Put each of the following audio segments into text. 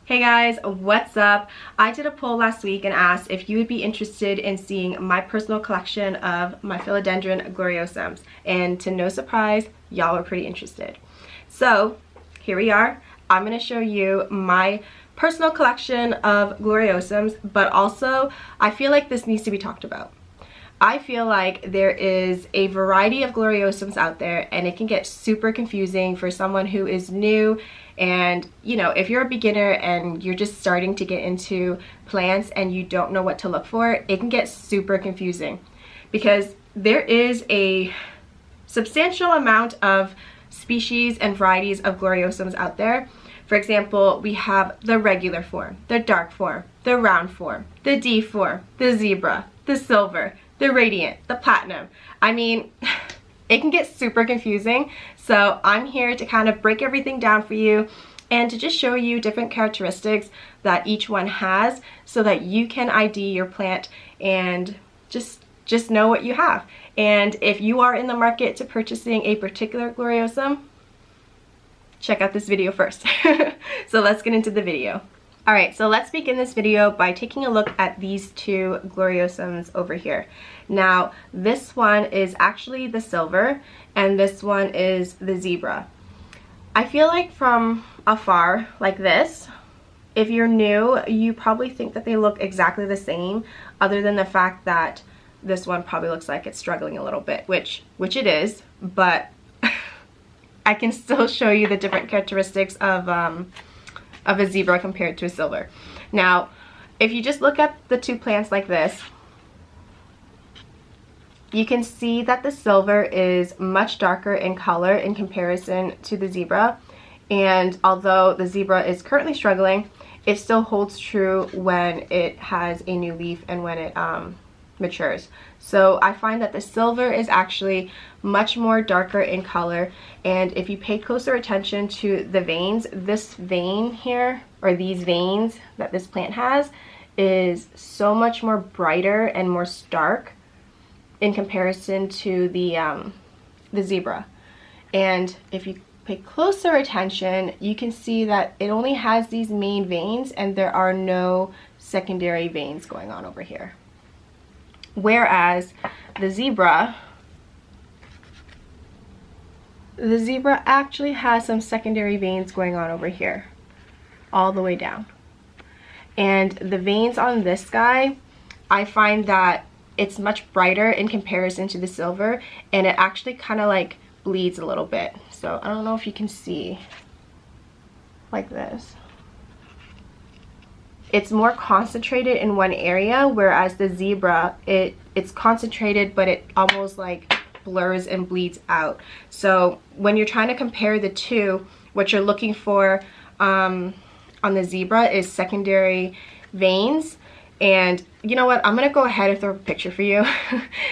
Hey guys, what's up? I did a poll last week and asked if you would be interested in seeing my personal collection of my Philodendron Gloriosums, and to no surprise, y'all were pretty interested. So here we are. I'm going to show you my personal collection of Gloriosums, but also I feel like this needs to be talked about. I feel like there is a variety of Gloriosums out there and it can get super confusing for someone who is new. And you know, if you're a beginner and you're just starting to get into plants and you don't know what to look for, it can get super confusing because there is a substantial amount of species and varieties of Gloriosums out there. For example, we have the regular form, the dark form, the round form, the D form, the zebra, the silver, the radiant, the platinum. I mean, it can get super confusing. So I'm here to kind of break everything down for you and to just show you different characteristics that each one has so that you can ID your plant and just know what you have. And if you are in the market to purchasing a particular Gloriosum, check out this video first. So let's get into the video. Alright, so let's begin this video by taking a look at these two Gloriosums over here. Now, this one is actually the silver, and this one is the zebra. I feel like from afar, like this, if you're new, you probably think that they look exactly the same, other than the fact that this one probably looks like it's struggling a little bit, which it is, but I can still show you the different characteristics of a zebra compared to a silver. Now, if you just look at the two plants like this, you can see that the silver is much darker in color in comparison to the zebra. And although the zebra is currently struggling, it still holds true when it has a new leaf and when it matures. So I find that the silver is actually much more darker in color, and if you pay closer attention to the veins, this vein here, or these veins that this plant has, is so much more brighter and more stark in comparison to the zebra. And if you pay closer attention, you can see that it only has these main veins and there are no secondary veins going on over here. Whereas the zebra actually has some secondary veins going on over here, all the way down. And the veins on this guy, I find that it's much brighter in comparison to the silver, and it actually kind of like bleeds a little bit. So I don't know if you can see, like this. It's more concentrated in one area, whereas the zebra, it's concentrated, but it almost like blurs and bleeds out. So when you're trying to compare the two, what you're looking for on the zebra is secondary veins. And you know what, I'm gonna go ahead and throw a picture for you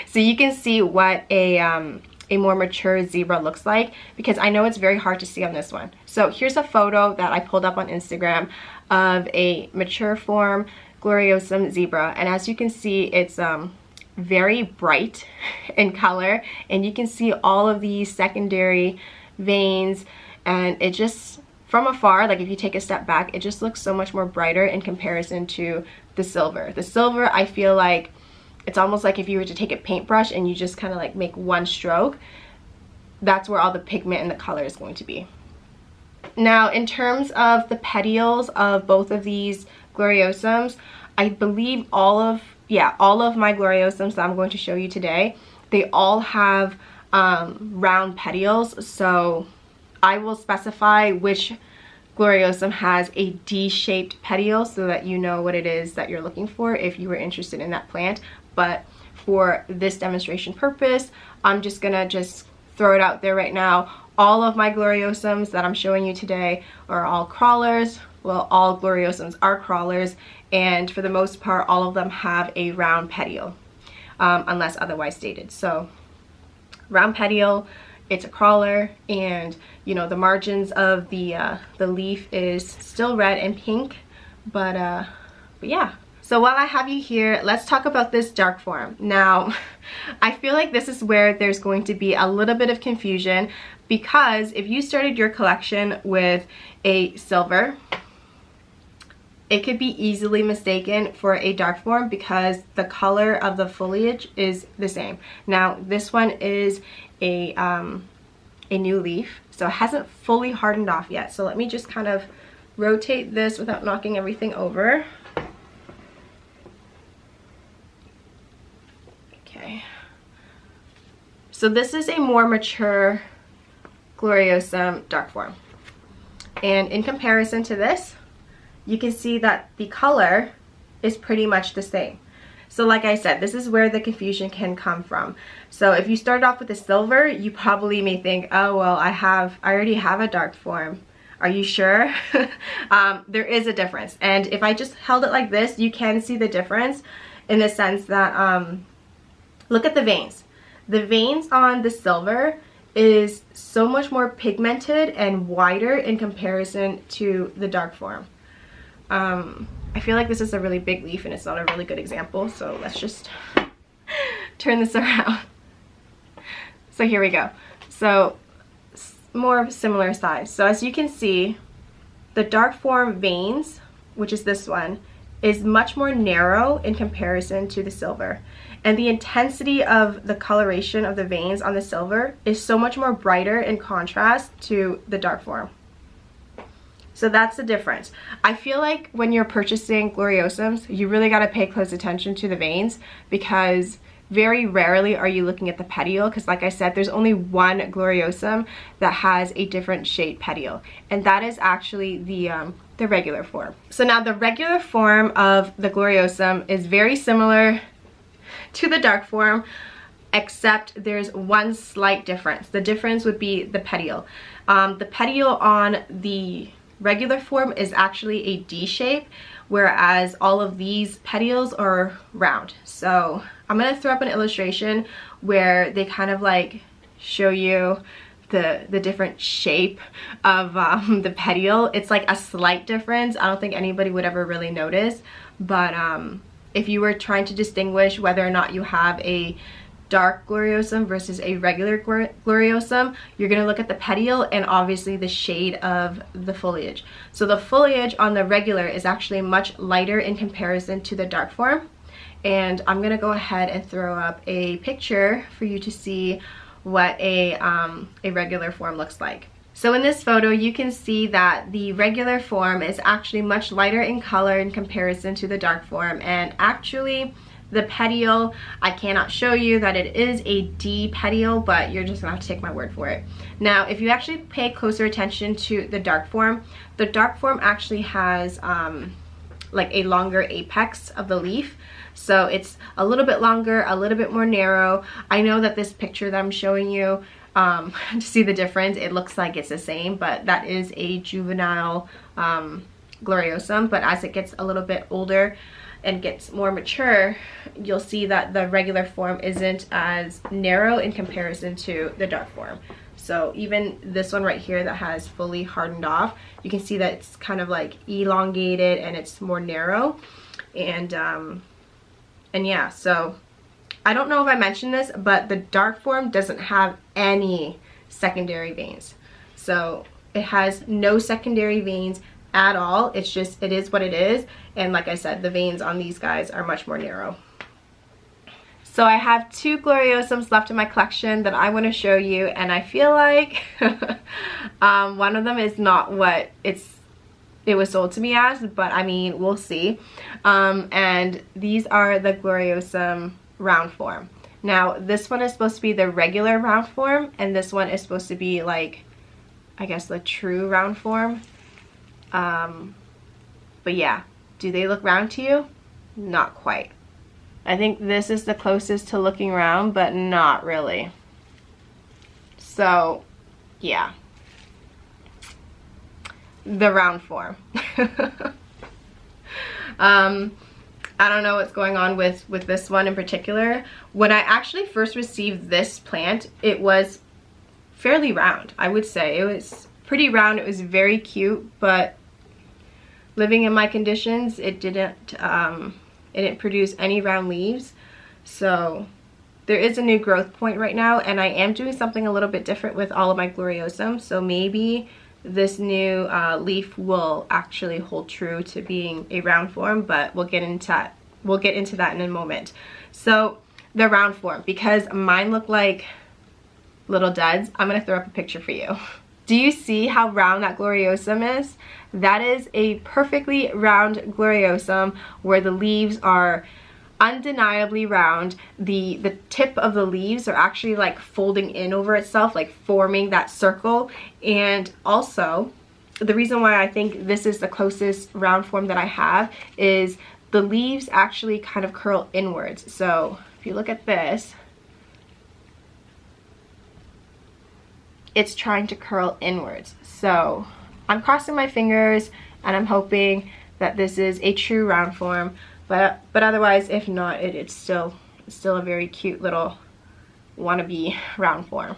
so you can see what a more mature zebra looks like, because I know it's very hard to see on this one. So here's a photo that I pulled up on Instagram of a mature form Gloriosum zebra, and as you can see, it's very bright in color, and you can see all of these secondary veins, and it just, from afar, like if you take a step back, it just looks so much more brighter in comparison to the silver. The silver, I feel like it's almost like if you were to take a paintbrush and you just kind of like make one stroke, that's where all the pigment and the color is going to be. Now, in terms of the petioles of both of these Gloriosums, I believe all of my Gloriosums that I'm going to show you today, they all have round petioles. So I will specify which Gloriosum has a D-shaped petiole so that you know what it is that you're looking for if you were interested in that plant. But for this demonstration purpose, I'm just gonna throw it out there right now. All of my Gloriosums that I'm showing you today are all crawlers. Well, all Gloriosums are crawlers, and for the most part, all of them have a round petiole, unless otherwise stated. So, round petiole, it's a crawler, and you know the margins of the leaf is still red and pink, but yeah. So while I have you here, let's talk about this dark form. Now, I feel like this is where there's going to be a little bit of confusion, because if you started your collection with a silver, it could be easily mistaken for a dark form because the color of the foliage is the same. Now this one is a new leaf, so it hasn't fully hardened off yet. So let me just kind of rotate this without knocking everything over. Okay. So this is a more mature Gloriosum dark form. And in comparison to this, you can see that the color is pretty much the same. So like I said, this is where the confusion can come from. So if you started off with a silver, you probably may think, oh well, I already have a dark form. Are you sure? There is a difference. And if I just held it like this, you can see the difference in the sense that, look at the veins. The veins on the silver is so much more pigmented and wider in comparison to the dark form. I feel like this is a really big leaf and it's not a really good example, so let's just turn this around. So here we go. So more of a similar size. So as you can see, the dark form veins, which is this one, is much more narrow in comparison to the silver. And the intensity of the coloration of the veins on the silver is so much more brighter in contrast to the dark form. So that's the difference. I feel like when you're purchasing Gloriosums, you really got to pay close attention to the veins, because very rarely are you looking at the petiole, because like I said, there's only one Gloriosum that has a different shade petiole, and that is actually the regular form. So now the regular form of the Gloriosum is very similar to the dark form, except there's one slight difference. The difference would be the petiole. The petiole on the regular form is actually a D shape, whereas all of these petioles are round. So I'm gonna throw up an illustration where they kind of like show you the different shape of the petiole. It's like a slight difference. I don't think anybody would ever really notice, but if you were trying to distinguish whether or not you have a dark Gloriosum versus a regular Gloriosum, you're going to look at the petiole and obviously the shade of the foliage. So the foliage on the regular is actually much lighter in comparison to the dark form. And I'm going to go ahead and throw up a picture for you to see what a regular form looks like. So in this photo, you can see that the regular form is actually much lighter in color in comparison to the dark form. And actually, the petiole, I cannot show you that it is a D petiole, but you're just gonna have to take my word for it. Now, if you actually pay closer attention to the dark form actually has like a longer apex of the leaf. So it's a little bit longer, a little bit more narrow. I know that this picture that I'm showing you, to see the difference, it looks like it's the same, but that is a juvenile Gloriosum. But as it gets a little bit older and gets more mature, you'll see that the regular form isn't as narrow in comparison to the dark form. So even this one right here that has fully hardened off, you can see that it's kind of like elongated and it's more narrow. And yeah, so I don't know if I mentioned this, but the dark form doesn't have any secondary veins. So it has no secondary veins at all. It's just, it is what it is. And like I said, the veins on these guys are much more narrow. So I have two Gloriosums left in my collection that I want to show you, and I feel like one of them is not what it was sold to me as, but I mean, we'll see. And these are the Gloriosum round form. Now this one is supposed to be the regular round form, and this one is supposed to be like, I guess, the true round form. But yeah, do they look round to you? Not quite. I think this is the closest to looking round, but not really. So yeah, the round form. I don't know what's going on with this one in particular. When I actually first received this plant, it was fairly round. I would say it was pretty round. It was very cute, but living in my conditions, it didn't produce any round leaves. So there is a new growth point right now, and I am doing something a little bit different with all of my Gloriosums. So maybe this new leaf will actually hold true to being a round form, but we'll get into that in a moment. So the round form, because mine look like little duds, I'm gonna throw up a picture for you. Do you see how round that gloriosum is? That is a perfectly round gloriosum where the leaves are undeniably round. The tip of the leaves are actually like folding in over itself, like forming that circle. And also, the reason why I think this is the closest round form that I have is the leaves actually kind of curl inwards. So if you look at this, it's trying to curl inwards. So I'm crossing my fingers and I'm hoping that this is a true round form, but otherwise, if not, it's still a very cute little wannabe round form.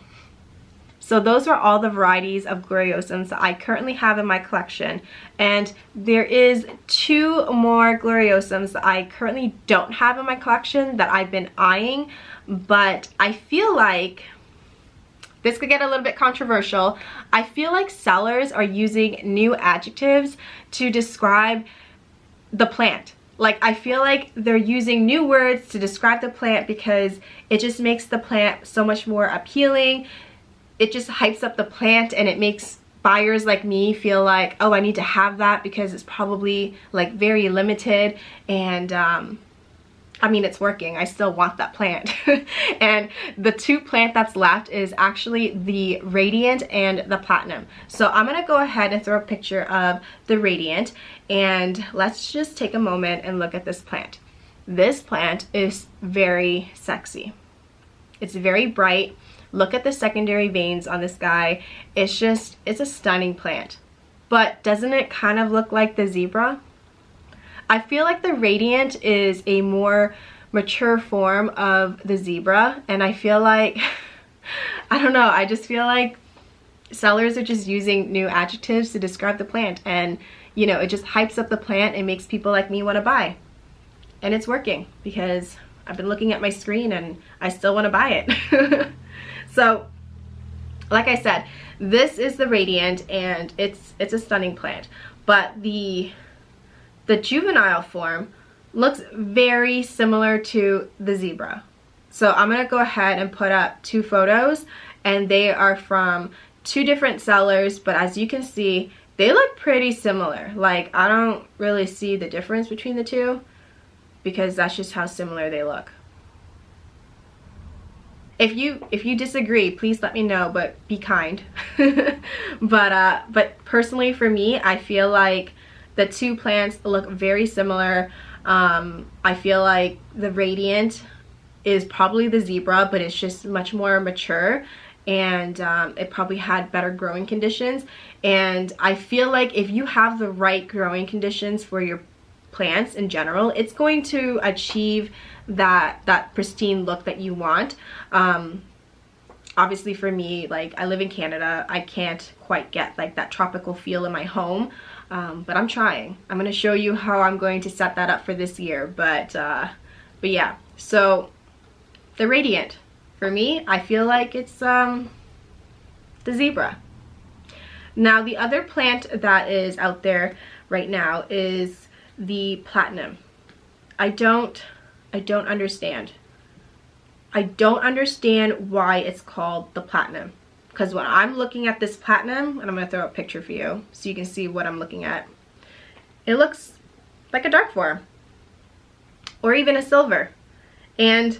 So those are all the varieties of gloriosums that I currently have in my collection, and there is 2 more gloriosums that I currently don't have in my collection that I've been eyeing, but I feel like this could get a little bit controversial. I feel like sellers are using new adjectives to describe the plant. Like, I feel like they're using new words to describe the plant because it just makes the plant so much more appealing. It just hypes up the plant and it makes buyers like me feel like, oh, I need to have that because it's probably like very limited. And I mean, it's working. I still want that plant. And the 2 plant that's left is actually the Radiant and the Platinum. So I'm gonna go ahead and throw a picture of the Radiant, and let's just take a moment and look at this plant. This plant is very sexy. It's very bright. Look at the secondary veins on this guy. It's a stunning plant. But doesn't it kind of look like the zebra? I feel like the Radiant is a more mature form of the zebra, and I feel like, I don't know, I just feel like sellers are just using new adjectives to describe the plant, and you know, it just hypes up the plant and makes people like me want to buy. And it's working because I've been looking at my screen and I still want to buy it. So, like I said, this is the Radiant and it's a stunning plant, but the juvenile form looks very similar to the zebra. So I'm gonna go ahead and put up 2 photos, and they are from 2 different sellers, but as you can see, they look pretty similar. Like, I don't really see the difference between the 2 because that's just how similar they look. If you disagree, please let me know, but be kind. But personally for me, I feel like the 2 plants look very similar. I feel like the Radiant is probably the zebra, but it's just much more mature, and it probably had better growing conditions. And I feel like if you have the right growing conditions for your plants in general, it's going to achieve that pristine look that you want. Obviously for me, like, I live in Canada, I can't quite get like that tropical feel in my home. But I'm trying. I'm going to show you how I'm going to set that up for this year. But yeah, so the Radiant, for me, I feel like it's the zebra. Now, the other plant that is out there right now is the Platinum. I don't understand. I don't understand why it's called the Platinum. Because when I'm looking at this Platinum, and I'm going to throw a picture for you so you can see what I'm looking at, it looks like a dark form or even a silver. And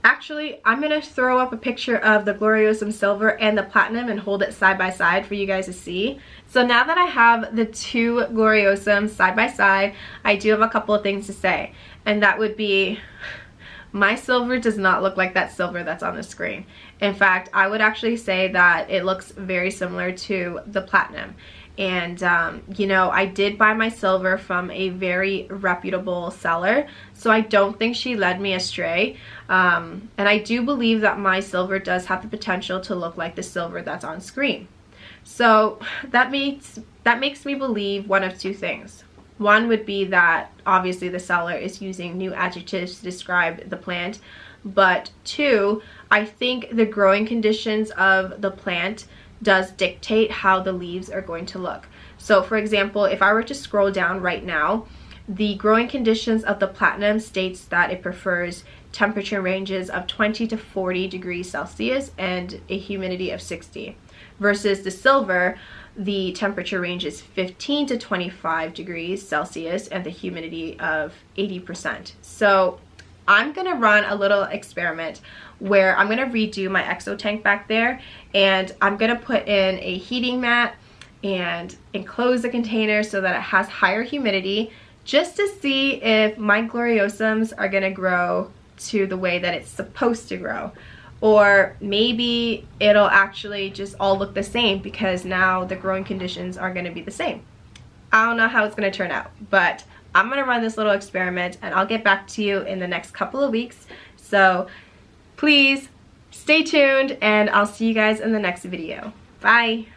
actually, I'm going to throw up a picture of the Gloriosum Silver and the Platinum and hold it side by side for you guys to see. So now that I have the 2 Gloriosums side by side, I do have a couple of things to say. And that would be, my silver does not look like that silver that's on the screen. In fact, I would actually say that it looks very similar to the Platinum. And you know, I did buy my silver from a very reputable seller, so I don't think she led me astray. And I do believe that my silver does have the potential to look like the silver that's on screen. So that makes me believe one of 2 things. One would be that obviously the seller is using new adjectives to describe the plant, but 2, I think the growing conditions of the plant does dictate how the leaves are going to look. So for example, if I were to scroll down right now, the growing conditions of the platinum states that it prefers temperature ranges of 20 to 40 degrees Celsius and a humidity of 60. Versus the silver, the temperature range is 15 to 25 degrees Celsius and the humidity of 80%. So I'm gonna run a little experiment where I'm gonna redo my exo tank back there, and I'm gonna put in a heating mat and enclose the container so that it has higher humidity, just to see if my gloriosums are gonna grow to the way that it's supposed to grow. Or maybe it'll actually just all look the same because now the growing conditions are gonna be the same. I don't know how it's gonna turn out, but I'm gonna run this little experiment and I'll get back to you in the next couple of weeks. So please stay tuned and I'll see you guys in the next video. Bye.